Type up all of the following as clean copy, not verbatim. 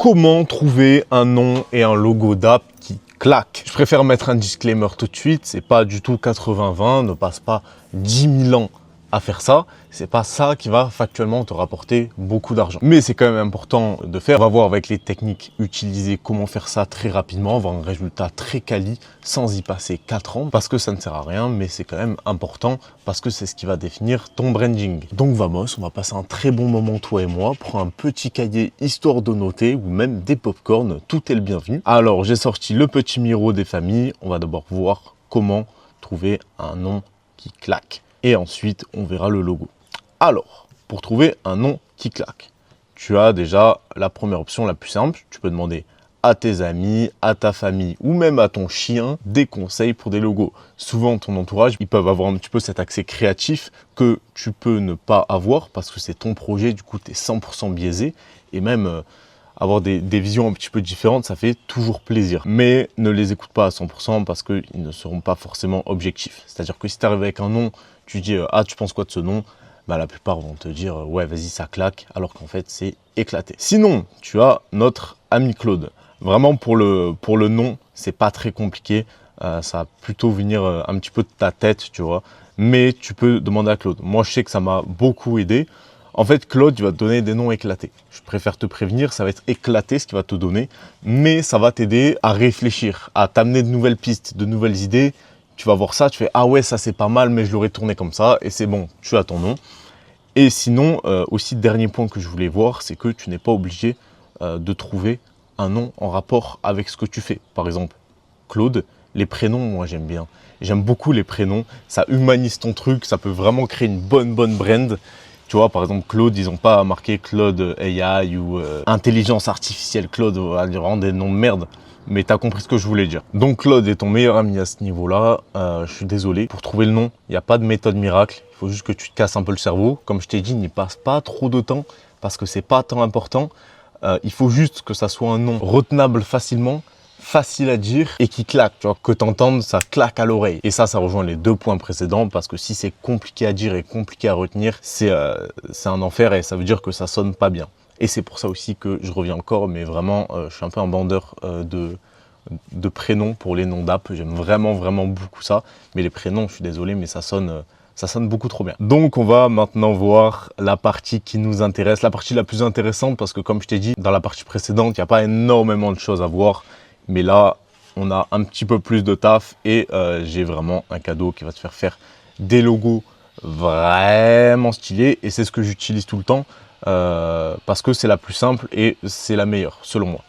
Comment trouver un nom et un logo d'app qui claque? Je préfère mettre un disclaimer tout de suite, c'est pas du tout 80-20, ne passe pas 10 000 ans à faire ça. C'est pas ça qui va factuellement te rapporter beaucoup d'argent. Mais c'est quand même important de faire. On va voir avec les techniques utilisées comment faire ça très rapidement, avoir un résultat très quali sans y passer 4 ans parce que ça ne sert à rien, mais c'est quand même important parce que c'est ce qui va définir ton branding. Donc vamos, on va passer un très bon moment toi et moi. Prends un petit cahier histoire de noter ou même des popcorn, tout est le bienvenu. Alors j'ai sorti le petit Miro des familles. On va d'abord voir comment trouver un nom qui claque. Et ensuite, on verra le logo. Alors, pour trouver un nom qui claque, tu as déjà la première option la plus simple. Tu peux demander à tes amis, à ta famille ou même à ton chien des conseils pour des logos. Souvent, ton entourage, ils peuvent avoir un petit peu cet accès créatif que tu peux ne pas avoir parce que c'est ton projet, du coup, tu es 100% biaisé. Et même avoir des visions un petit peu différentes, ça fait toujours plaisir. Mais ne les écoute pas à 100% parce qu'ils ne seront pas forcément objectifs. C'est-à-dire que si tu arrives avec un nom, tu dis « Ah, tu penses quoi de ce nom ?» Bah, la plupart vont te dire « Ouais, vas-y, ça claque », alors qu'en fait, c'est éclaté. Sinon, tu as notre ami Claude. Vraiment, pour le nom, c'est pas très compliqué. Ça va plutôt venir un petit peu de ta tête, tu vois. Mais tu peux demander à Claude. Moi, je sais que ça m'a beaucoup aidé. En fait, Claude, il va te donner des noms éclatés. Je préfère te prévenir, ça va être éclaté ce qu'il va te donner. Mais ça va t'aider à réfléchir, à t'amener de nouvelles pistes, de nouvelles idées. Tu vas voir ça, tu fais « Ah ouais, ça c'est pas mal, mais je l'aurais tourné comme ça. » Et c'est bon, tu as ton nom. Et sinon, aussi, dernier point que je voulais voir, c'est que tu n'es pas obligé de trouver un nom en rapport avec ce que tu fais. Par exemple, Claude, les prénoms, moi j'aime bien. J'aime beaucoup les prénoms, ça humanise ton truc, ça peut vraiment créer une bonne brand. Tu vois, par exemple, Claude, ils n'ont pas marqué Claude AI ou intelligence artificielle Claude, vraiment des noms de merde. Mais tu as compris ce que je voulais dire. Donc Claude est ton meilleur ami à ce niveau-là. Je suis désolé. Pour trouver le nom, il n'y a pas de méthode miracle. Il faut juste que tu te casses un peu le cerveau. Comme je t'ai dit, n'y passe pas trop de temps parce que c'est pas tant important. Il faut juste que ça soit un nom retenable facilement, facile à dire et qui claque. Tu vois, que tu entendes, ça claque à l'oreille. Et ça rejoint les 2 points précédents parce que si c'est compliqué à dire et compliqué à retenir, c'est un enfer et ça veut dire que ça sonne pas bien. Et c'est pour ça aussi que je reviens encore, mais vraiment, je suis un peu un bandeur de prénoms pour les noms d'app. J'aime vraiment beaucoup ça. Mais les prénoms, je suis désolé, mais ça sonne beaucoup trop bien. Donc, on va maintenant voir la partie qui nous intéresse, la partie la plus intéressante, parce que comme je t'ai dit, dans la partie précédente, il n'y a pas énormément de choses à voir. Mais là, on a un petit peu plus de taf et j'ai vraiment un cadeau qui va te faire des logos vraiment stylés. Et c'est ce que j'utilise tout le temps. Parce que c'est la plus simple et c'est la meilleure selon moi.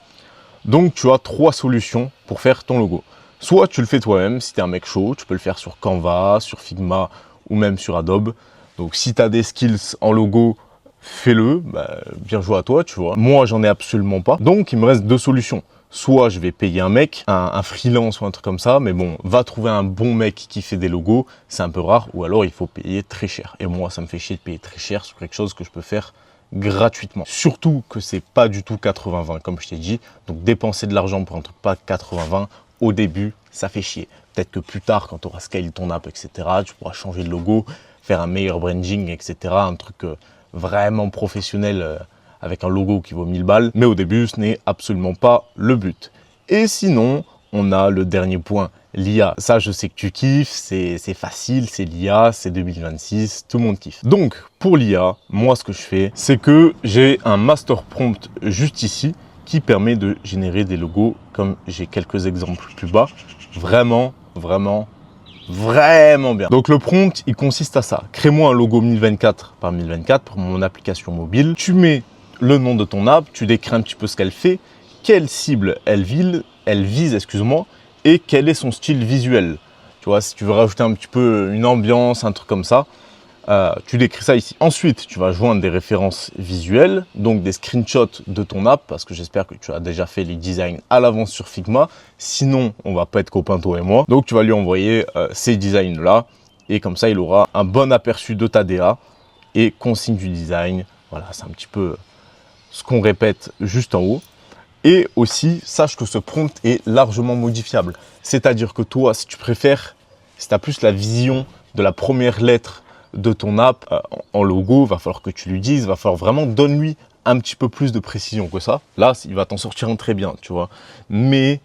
Donc tu as 3 solutions pour faire ton logo. Soit tu le fais toi-même, si tu es un mec chaud, tu peux le faire sur Canva, sur Figma ou même sur Adobe. Donc si tu as des skills en logo, fais-le, bah, bien joué à toi, tu vois. Moi, j'en ai absolument pas. Donc il me reste 2 solutions. Soit je vais payer un mec, un freelance ou un truc comme ça, mais bon, va trouver un bon mec qui fait des logos, c'est un peu rare, ou alors il faut payer très cher. Et moi, ça me fait chier de payer très cher sur quelque chose que je peux faire gratuitement. Surtout que c'est pas du tout 80-20 comme je t'ai dit. Donc dépenser de l'argent pour un truc pas 80-20 au début, ça fait chier. Peut-être que plus tard, quand tu auras scale ton app, etc., tu pourras changer de logo, faire un meilleur branding, etc. Un truc vraiment professionnel avec un logo qui vaut 1000 balles. Mais au début, ce n'est absolument pas le but. Et sinon, on a le dernier point, l'IA. Ça, je sais que tu kiffes, c'est facile, c'est l'IA, c'est 2026, tout le monde kiffe. Donc, pour l'IA, moi, ce que je fais, c'est que j'ai un master prompt juste ici qui permet de générer des logos, comme j'ai quelques exemples plus bas. Vraiment bien. Donc, le prompt, il consiste à ça. Crée-moi un logo 1024 par 1024 pour mon application mobile. Tu mets le nom de ton app, tu décris un petit peu ce qu'elle fait, quelle cible elle vise, excuse-moi, et quel est son style visuel. Tu vois, si tu veux rajouter un petit peu une ambiance, un truc comme ça, tu décris ça ici. Ensuite, tu vas joindre des références visuelles, donc des screenshots de ton app, parce que j'espère que tu as déjà fait les designs à l'avance sur Figma. Sinon, on va pas être copains, toi et moi. Donc, tu vas lui envoyer ces designs-là, et comme ça, il aura un bon aperçu de ta DA et consigne du design. Voilà, c'est un petit peu ce qu'on répète juste en haut. Et aussi, sache que ce prompt est largement modifiable. C'est-à-dire que toi, si tu préfères, si tu as plus la vision de la première lettre de ton app en logo, va falloir que tu lui dises, va falloir vraiment donne-lui un petit peu plus de précision que ça, là, il va t'en sortir un très bien, tu vois. Mais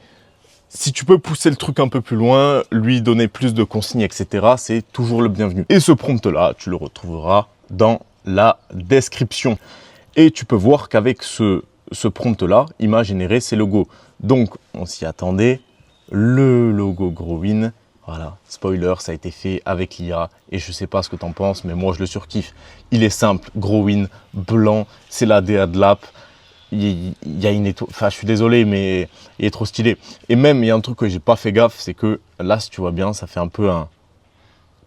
si tu peux pousser le truc un peu plus loin, lui donner plus de consignes, etc., c'est toujours le bienvenu. Et ce prompt-là, tu le retrouveras dans la description. Et tu peux voir qu'avec ce prompt-là, il m'a généré ces logos. Donc, on s'y attendait. Le logo Growin, voilà, spoiler, ça a été fait avec l'IA. Et je sais pas ce que tu en penses, mais moi, je le surkiffe. Il est simple, Growin, blanc, c'est la DA de l'app. Il y a une étoile, enfin je suis désolé mais il est trop stylé. Et même il y a un truc que j'ai pas fait gaffe, c'est que là si tu vois bien ça fait un peu un,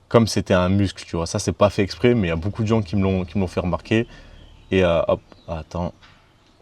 comme c'était un muscle, tu vois, ça c'est pas fait exprès mais il y a beaucoup de gens qui me l'ont fait remarquer. Et hop, attends,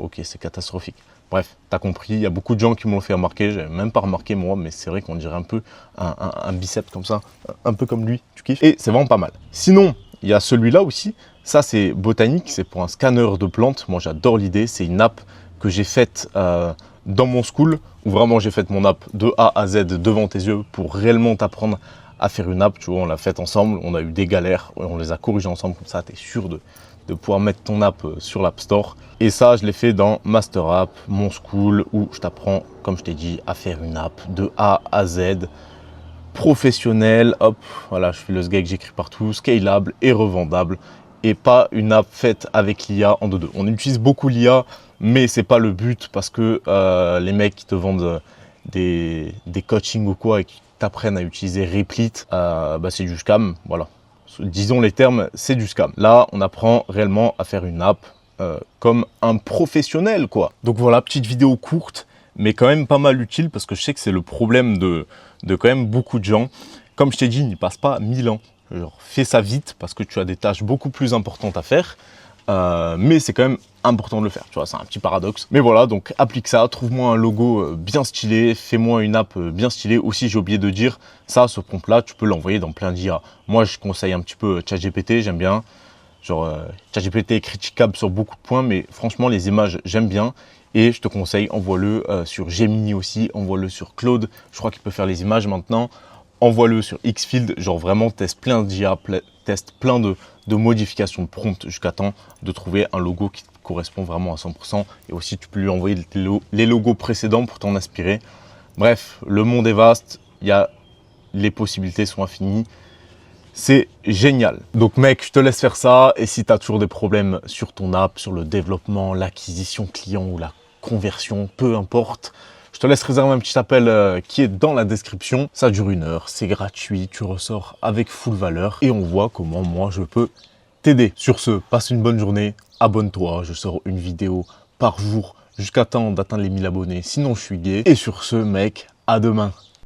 ok c'est catastrophique. Bref, t'as compris, il y a beaucoup de gens qui me l'ont fait remarquer, j'avais même pas remarqué moi, mais c'est vrai qu'on dirait un peu un biceps comme ça, un peu comme lui, tu kiffes. Et c'est vraiment pas mal. Sinon, il y a celui-là aussi, ça c'est botanique, c'est pour un scanner de plantes. Moi j'adore l'idée, c'est une app que j'ai faite dans mon school, où vraiment j'ai fait mon app de A à Z devant tes yeux pour réellement t'apprendre à faire une app. Tu vois, on l'a faite ensemble, on a eu des galères, on les a corrigées ensemble, comme ça tu es sûr de pouvoir mettre ton app sur l'App Store. Et ça, je l'ai fait dans Master App, mon school, où je t'apprends, comme je t'ai dit, à faire une app de A à Z, professionnelle. Hop, voilà, je fais le sgeg, j'écris partout, scalable et revendable. Et pas une app faite avec l'IA en 2-2. On utilise beaucoup l'IA, mais c'est pas le but parce que les mecs qui te vendent des coachings ou quoi et qui t'apprennent à utiliser Replit, bah, c'est du scam, voilà. Disons les termes, c'est du scam. Là, on apprend réellement à faire une app comme un professionnel, quoi. Donc voilà, petite vidéo courte, mais quand même pas mal utile parce que je sais que c'est le problème de quand même beaucoup de gens. Comme je t'ai dit, il n'y passe pas 1000 ans. Genre, fais ça vite parce que tu as des tâches beaucoup plus importantes à faire. Mais c'est quand même important de le faire, tu vois, c'est un petit paradoxe. Mais voilà, donc applique ça, trouve-moi un logo bien stylé, fais-moi une app bien stylée. Aussi, j'ai oublié de dire, ça, ce prompt-là, tu peux l'envoyer dans plein d'IA. Moi, je conseille un petit peu ChatGPT, j'aime bien. Genre, ChatGPT est critiquable sur beaucoup de points, mais franchement, les images, j'aime bien. Et je te conseille, envoie-le sur Gemini aussi, envoie-le sur Claude. Je crois qu'il peut faire les images maintenant. Envoie-le sur Xfield, genre vraiment teste plein d'IA, teste plein de modifications de prompt jusqu'à temps de trouver un logo qui te correspond vraiment à 100%. Et aussi, tu peux lui envoyer les logos précédents pour t'en inspirer. Bref, le monde est vaste, les possibilités sont infinies. C'est génial. Donc mec, je te laisse faire ça. Et si tu as toujours des problèmes sur ton app, sur le développement, l'acquisition client ou la conversion, peu importe, je te laisse réserver un petit appel qui est dans la description. Ça dure 1 heure, c'est gratuit, tu ressors avec full valeur et on voit comment moi je peux t'aider. Sur ce, passe une bonne journée, abonne-toi, je sors une vidéo par jour jusqu'à temps d'atteindre les 1000 abonnés, sinon je suis gay. Et sur ce, mec, à demain.